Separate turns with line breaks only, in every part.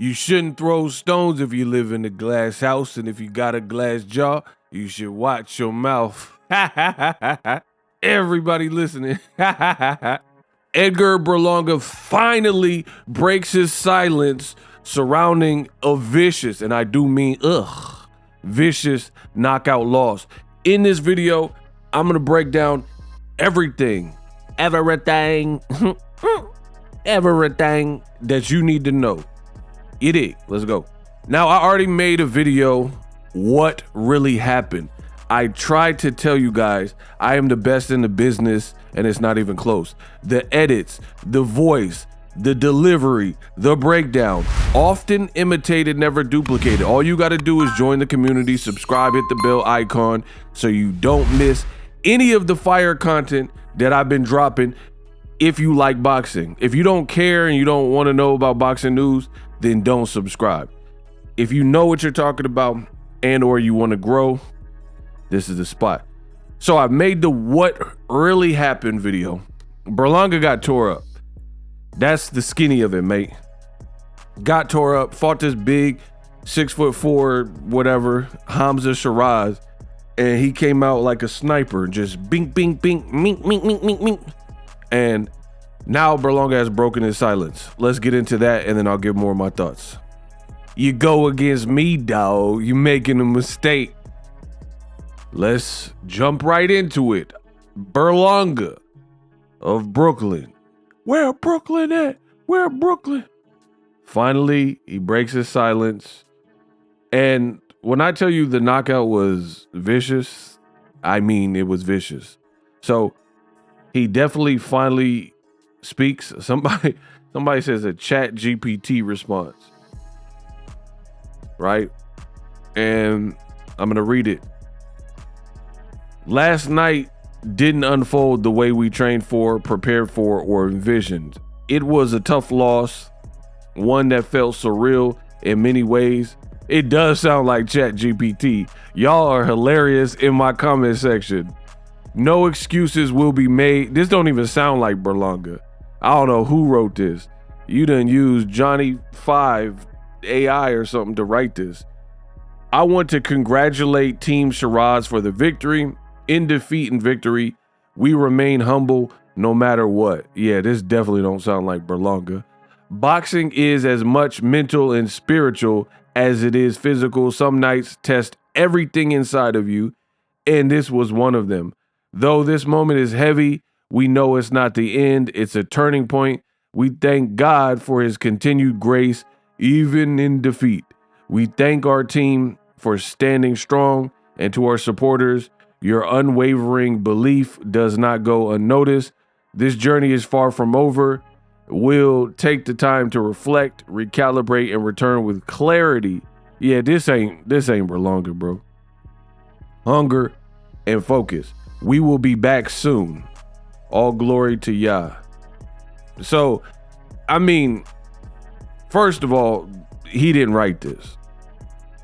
You shouldn't throw stones if you live in a glass house, and if you got a glass jaw, you should watch your mouth. Everybody listening. Edgar Berlanga finally breaks his silence surrounding a vicious, and I do mean vicious knockout loss. In this video, I'm gonna break down everything that you need to know. Let's go. Now, I already made a video, what really happened. I tried to tell you guys I am the best in the business, and it's not even close. The edits, the voice, the delivery, the breakdown, often imitated, never duplicated. All you got to do is join the community, subscribe, hit the bell icon so you don't miss any of the fire content that I've been dropping. If you like boxing, if you don't care and you don't want to know about boxing news, then don't subscribe. If you know what you're talking about and or you want to grow, this is the spot. So I made the what really happened video. Berlanga got tore up. That's the skinny of it, mate. Got tore up, fought this big 6'4", whatever, Hamza Sheeraz, and he came out like a sniper, just bing, bing, bing, mink, mink, mink, mink, mink. And now Berlanga has broken his silence. Let's get into that, and then I'll give more of my thoughts. You go against me, dog. You making a mistake. Let's jump right into it. Berlanga of Brooklyn. Where Brooklyn at? Where Brooklyn? Finally, he breaks his silence. And when I tell you the knockout was vicious, I mean it was vicious. So he definitely finally speaks. Somebody says a chat GPT response. Right? And I'm going to read it. Last night didn't unfold the way we trained for, prepared for, or envisioned. It was a tough loss, one that felt surreal in many ways. It does sound like ChatGPT. Y'all are hilarious in my comment section. No excuses will be made. This don't even sound like Berlanga. I don't know who wrote this. You done used Johnny 5 AI or something to write this. I want to congratulate Team Shiraz for the victory. In defeat and victory, we remain humble no matter what. Yeah, this definitely don't sound like Berlanga. Boxing is as much mental and spiritual as it is physical. Some nights test everything inside of you, and this was one of them. Though this moment is heavy, we know it's not the end. It's a turning point. We thank God for his continued grace, even in defeat. We thank our team for standing strong, and to our supporters, your unwavering belief does not go unnoticed. This journey is far from over. We'll take the time to reflect, recalibrate, and return with clarity. Yeah, this ain't Berlanga, bro. Hunger and focus. We will be back soon. All glory to Yah. So, I mean, first of all, he didn't write this.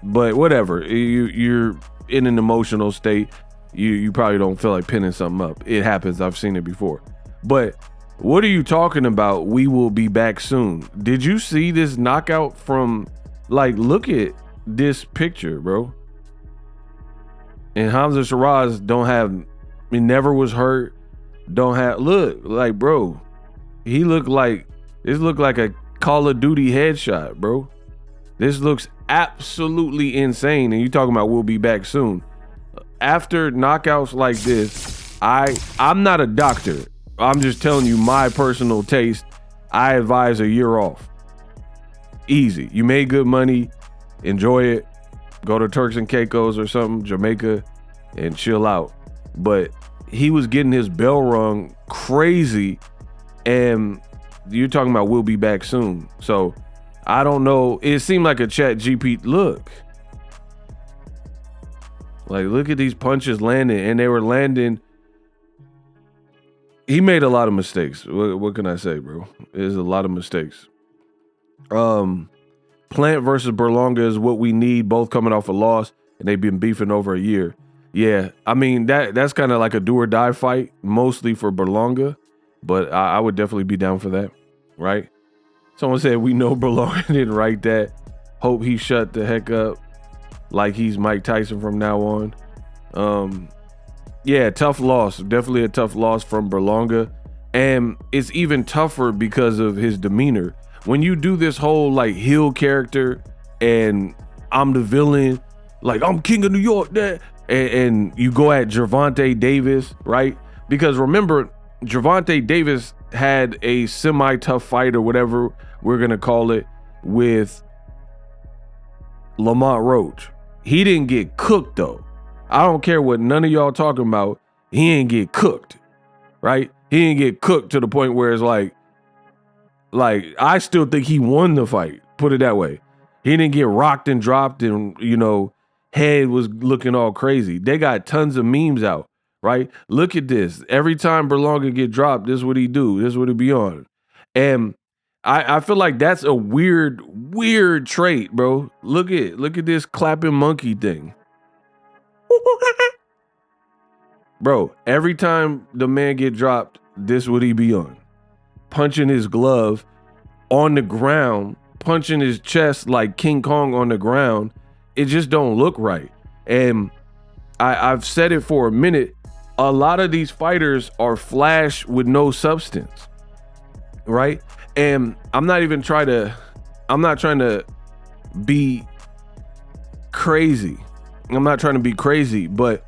But whatever. You're in an emotional state. You probably don't feel like pinning something up. It happens. I've seen it before. But what are you talking about? We will be back soon. Did you see this knockout from, like, look at this picture, bro. And Hamza Shirazi he never was hurt. Look, like, bro, this looked like a Call of Duty headshot, bro. This looks absolutely insane. And you talking about we'll be back soon. After knockouts like this, I'm not a doctor. I'm just telling you my personal taste. I advise a year off. Easy. You made good money. Enjoy it. Go to Turks and Caicos or something, Jamaica, and chill out. But he was getting his bell rung crazy, and you're talking about we'll be back soon. So I don't know. It seemed like a chat GPT. Look at these punches landing, and they were landing. He made a lot of mistakes. What can I say, bro? There's a lot of mistakes. Plant versus Berlanga is what we need, both coming off a loss, and they've been beefing over a year. Yeah, I mean, that's kind of like a do or die fight, mostly for Berlanga, but I would definitely be down for that, right? Someone said we know Berlanga didn't write that. Hope he shut the heck up like he's Mike Tyson from now on. Yeah, tough loss. Definitely a tough loss from Berlanga. And it's even tougher because of his demeanor. When you do this whole like heel character and I'm the villain, like I'm king of New York, and you go at Gervonta Davis, right? Because remember, Gervonta Davis had a semi-tough fight or whatever we're going to call it with Lamont Roach. He didn't get cooked though. I don't care what none of y'all talking about. He ain't get cooked, right? He didn't get cooked to the point where it's like I still think he won the fight. Put it that way. He didn't get rocked and dropped and, head was looking all crazy. They got tons of memes out, right? Look at this. Every time Berlanga get dropped, this is what he do. This is what he be on. And I feel like that's a weird trait, bro. Look at this clapping monkey thing. Bro, every time the man get dropped, this would he be on. Punching his glove on the ground, punching his chest like King Kong on the ground. It just don't look right. And I've said it for a minute. A lot of these fighters are flash with no substance, right? And I'm not trying to be crazy. I'm not trying to be crazy, but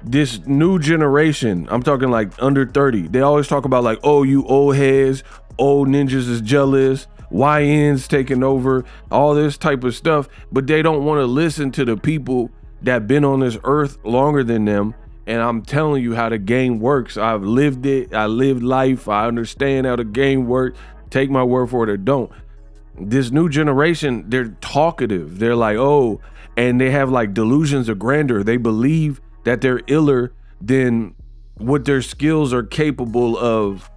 this new generation, I'm talking like under 30, they always talk about like, oh, you old heads, old ninjas is jealous, YN's taking over, all this type of stuff, but they don't want to listen to the people that been on this earth longer than them. And I'm telling you how the game works. I've lived it. I lived life. I understand how the game works. Take my word for it or don't. This new generation, they're talkative. They're like, oh, and they have like delusions of grandeur. They believe that they're iller than what their skills are capable of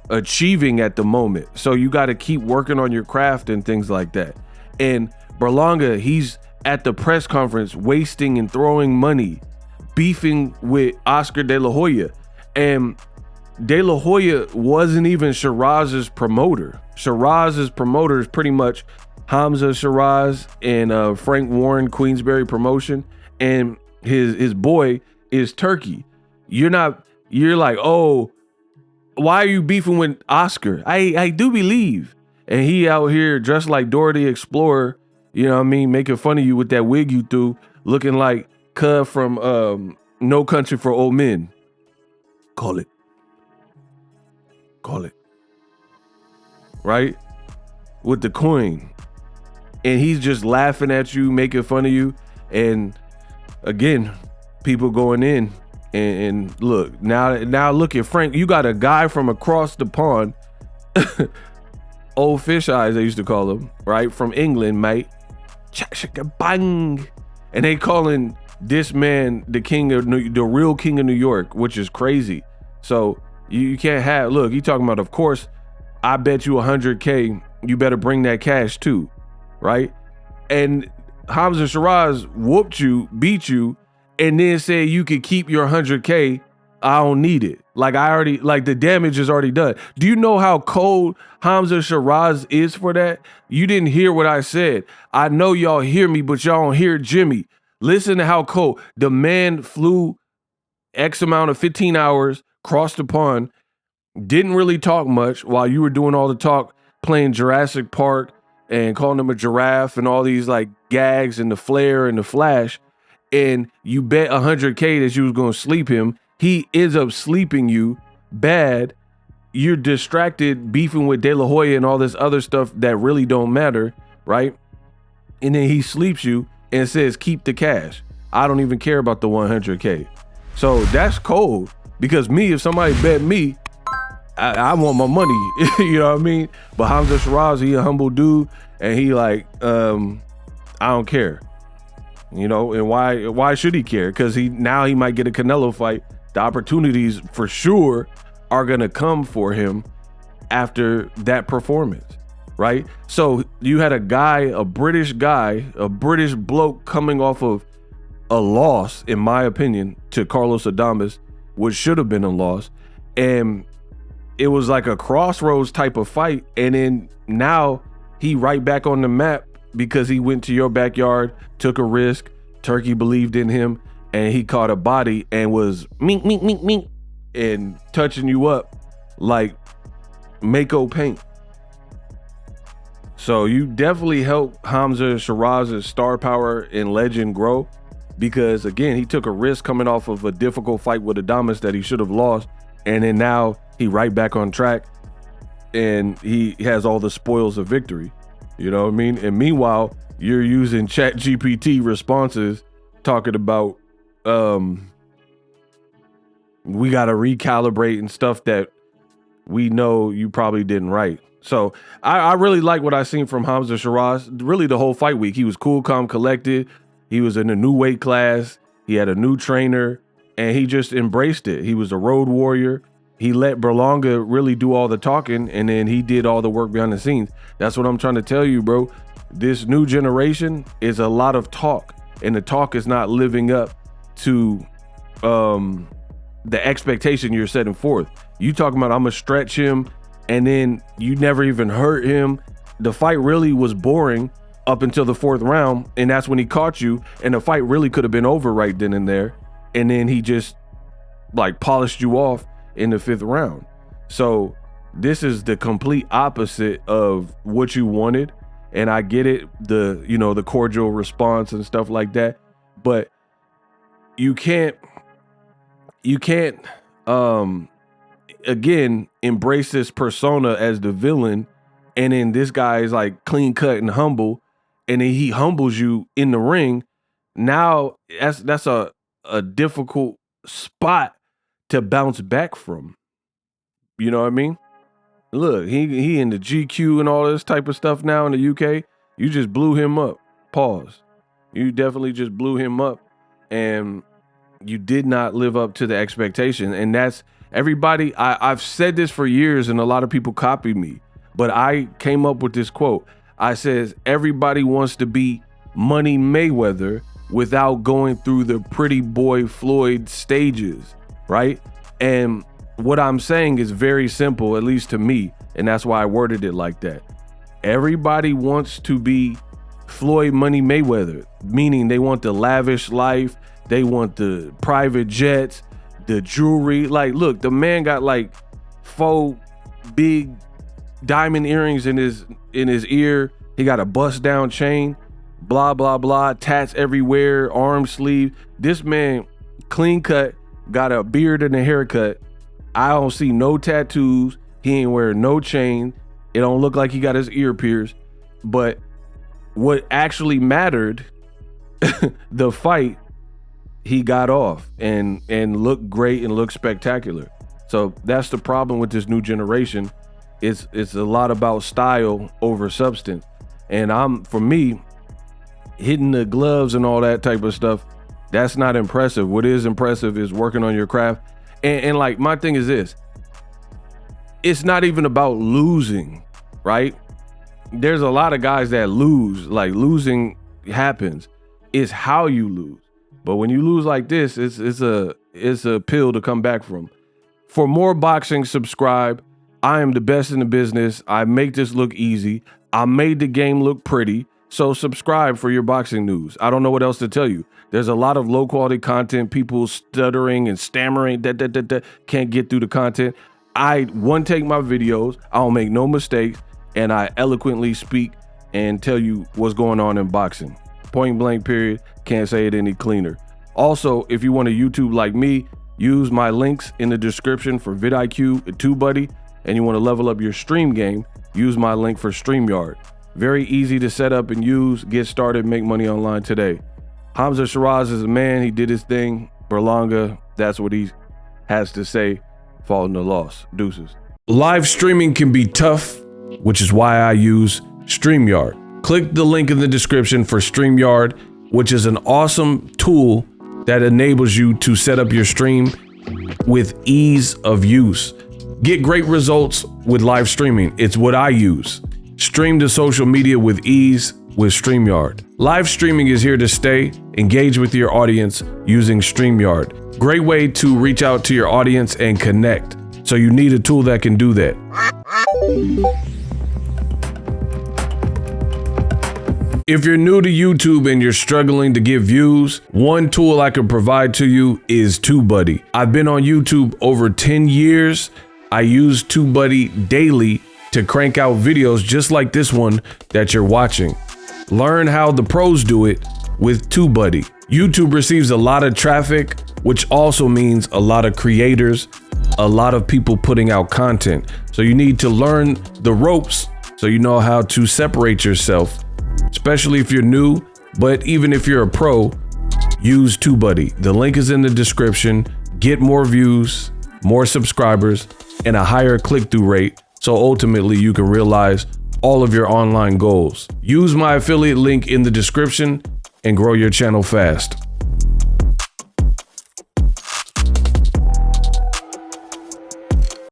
achieving at the moment. So you got to keep working on your craft and things like that. And Berlanga, he's at the press conference wasting and throwing money, beefing with Oscar De La Hoya. And De La Hoya wasn't even Shiraz's promoter. Shiraz's promoter is pretty much Hamzah Sheeraz and Frank Warren Queensberry promotion. And his boy is Turkey. You're like, oh, why are you beefing with Oscar? I do believe. And he out here dressed like Dora the Explorer, you know what I mean, making fun of you with that wig you threw, looking like Cub from No Country for Old Men. Call it. Right? With the coin. And he's just laughing at you, making fun of you. And again, people going in and look, now look at Frank. You got a guy from across the pond, old fish eyes, they used to call him, right? From England, mate. Bang. And they calling this man the real king of New York, which is crazy. So you can't have, look, you talking about, of course, I bet you 100K, you better bring that cash too, right? And Hamza Sheeraz whooped you, beat you, and then said you could keep your 100K. I don't need it. Like the damage is already done. Do you know how cold Hamza Sheeraz is for that? You didn't hear what I said. I know y'all hear me, but y'all don't hear Jimmy. Listen to how cold. The man flew X amount of 15 hours, crossed the pond, didn't really talk much while you were doing all the talk, playing Jurassic Park and calling him a giraffe and all these like gags and the flare and the flash. And you bet 100K that you was going to sleep him. He ends up sleeping you bad. You're distracted beefing with De La Hoya and all this other stuff that really don't matter, right? And then he sleeps you and says, keep the cash. I don't even care about the 100K. So that's cold, because if somebody bet me, I want my money. You know what I mean? But Hamza Shirazi, he a humble dude, and he like, I don't care. You know, and why should he care? Because he might get a Canelo fight. The opportunities for sure are gonna come for him after that performance, right? So you had a British bloke coming off of a loss, in my opinion, to Carlos Adames, which should have been a loss, and it was like a crossroads type of fight. And then now he right back on the map because he went to your backyard, took a risk. Turkey believed in him, and he caught a body and was mink, mink, mink, mink, and touching you up like Mako paint. So you definitely helped Hamza Sheeraz's star power and legend grow, because again, he took a risk coming off of a difficult fight with Adames that he should have lost, and then now he right back on track and he has all the spoils of victory. You know what I mean? And meanwhile, you're using ChatGPT responses talking about we got to recalibrate and stuff that we know you probably didn't write. So I really like what I seen from Hamza Sheeraz. Really the whole fight week. He was cool, calm, collected. He was in a new weight class. He had a new trainer and he just embraced it. He was a road warrior. He let Berlanga really do all the talking, and then he did all the work behind the scenes. That's what I'm trying to tell you, bro. This new generation is a lot of talk, and the talk is not living up to the expectation you're setting forth. You talking about I'm gonna stretch him, and then you never even hurt him. The fight really was boring up until the 4th round, and that's when he caught you, and the fight really could have been over right then and there. And then he just like polished you off in the 5th round. So this is the complete opposite of what you wanted. And I get it, the cordial response and stuff like that. But you can't again embrace this persona as the villain, and then this guy is like clean cut and humble, and then he humbles you in the ring. Now that's a difficult spot to bounce back from. You know what I mean? Look, he in the GQ and all this type of stuff now in the UK. You just blew him up. Pause. You definitely just blew him up, and you did not live up to the expectation. And that's everybody. I've said this for years, and a lot of people copied me, but I came up with this quote. I says, everybody wants to be Money Mayweather without going through the pretty boy Floyd stages, right? And what I'm saying is very simple, at least to me, and that's why I worded it like that. Everybody wants to be Floyd Money Mayweather, meaning they want the lavish life, they want the private jets, the jewelry. Like, look, the man got like 4 big diamond earrings in his ear. He got a bust down chain, blah, blah, blah, tats everywhere, arm sleeve. This man clean cut, got a beard and a haircut. I don't see no tattoos. He ain't wearing no chain. It don't look like he got his ear pierced. But what actually mattered, the fight, he got off and looked great and looked spectacular. So that's the problem with this new generation. It's a lot about style over substance. And for me, hitting the gloves and all that type of stuff, that's not impressive. What is impressive is working on your craft. And like, my thing is this, it's not even about losing, right? There's a lot of guys that lose, like losing happens. It's how you lose. But when you lose like this, it's a pill to come back from. For more boxing, subscribe. I am the best in the business. I make this look easy. I made the game look pretty. So subscribe for your boxing news. I don't know what else to tell you. There's a lot of low quality content, people stuttering and stammering, can't get through the content. I one take my videos, I don't make no mistakes, and I eloquently speak and tell you what's going on in boxing. Point blank period, can't say it any cleaner. Also, if you want to YouTube like me, use my links in the description for vidIQ and TubeBuddy, and you want to level up your stream game, use my link for StreamYard. Very easy to set up and use. Get started, make money online today. Hamza Sheeraz is a man. He did his thing. Berlanga, that's what he has to say. Following the loss. Deuces. Live streaming can be tough, which is why I use StreamYard. Click the link in the description for StreamYard, which is an awesome tool that enables you to set up your stream with ease of use. Get great results with live streaming. It's what I use. Stream to social media with ease with StreamYard. Live streaming is here to stay. Engage with your audience using StreamYard. Great way to reach out to your audience and connect. So you need a tool that can do that. If you're new to YouTube and you're struggling to get views, one tool I can provide to you is TubeBuddy. I've been on YouTube over 10 years. I use TubeBuddy daily to crank out videos just like this one that you're watching. Learn how the pros do it with TubeBuddy. YouTube receives a lot of traffic, which also means a lot of creators, a lot of people putting out content. So you need to learn the ropes so you know how to separate yourself, especially if you're new, but even if you're a pro, use TubeBuddy. The link is in the description. Get more views, more subscribers, and a higher click-through rate, so ultimately you can realize all of your online goals. Use my affiliate link in the description and grow your channel fast.